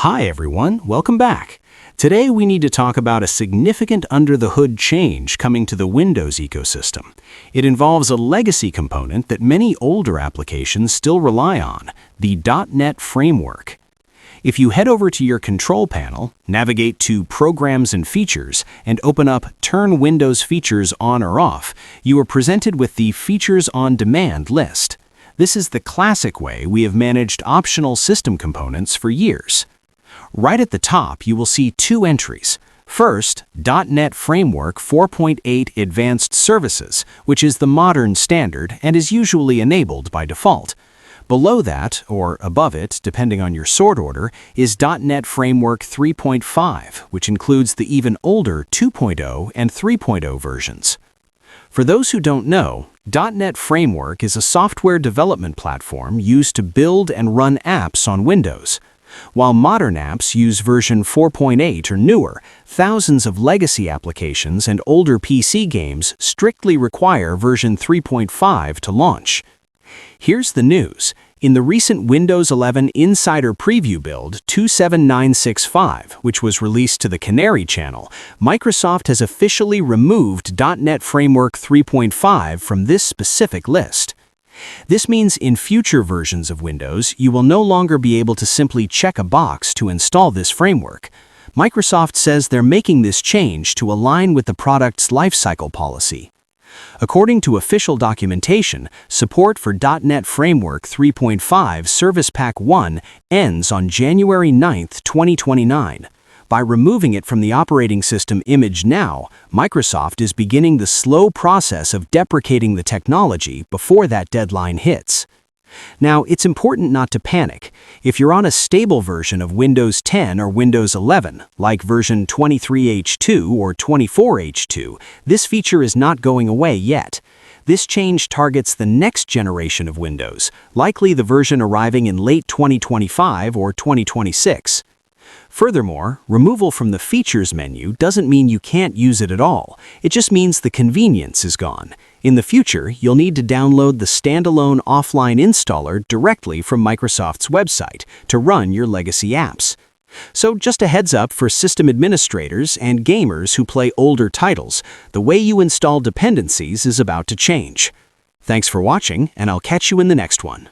Hi everyone, welcome back. Today we need to talk about a significant under-the-hood change coming to the Windows ecosystem. It involves a legacy component that many older applications still rely on, the .NET Framework. If you head over to your control panel, navigate to Programs and Features, and open up Turn Windows Features On or Off, you are presented with the Features on Demand list. This is the classic way we have managed optional system components for years. Right at the top, you will see two entries. First, .NET Framework 4.8 Advanced Services, which is the modern standard and is usually enabled by default. Below that, or above it, depending on your sort order, is .NET Framework 3.5, which includes the even older 2.0 and 3.0 versions. For those who don't know, .NET Framework is a software development platform used to build and run apps on Windows. While modern apps use version 4.8 or newer, thousands of legacy applications and older PC games strictly require version 3.5 to launch. Here's the news. In the recent Windows 11 Insider Preview build 27965, which was released to the Canary channel, Microsoft has officially removed .NET Framework 3.5 from this specific list. This means in future versions of Windows, you will no longer be able to simply check a box to install this framework. Microsoft says they're making this change to align with the product's lifecycle policy. According to official documentation, support for .NET Framework 3.5 Service Pack 1 ends on January 9, 2029. By removing it from the operating system image now, Microsoft is beginning the slow process of deprecating the technology before that deadline hits. Now, it's important not to panic. If you're on a stable version of Windows 10 or Windows 11, like version 23H2 or 24H2, this feature is not going away yet. This change targets the next generation of Windows, likely the version arriving in late 2025 or 2026. Furthermore, removal from the Features menu doesn't mean you can't use it at all. It just means the convenience is gone. In the future, you'll need to download the standalone offline installer directly from Microsoft's website to run your legacy apps. So just a heads up for system administrators and gamers who play older titles, the way you install dependencies is about to change. Thanks for watching, and I'll catch you in the next one.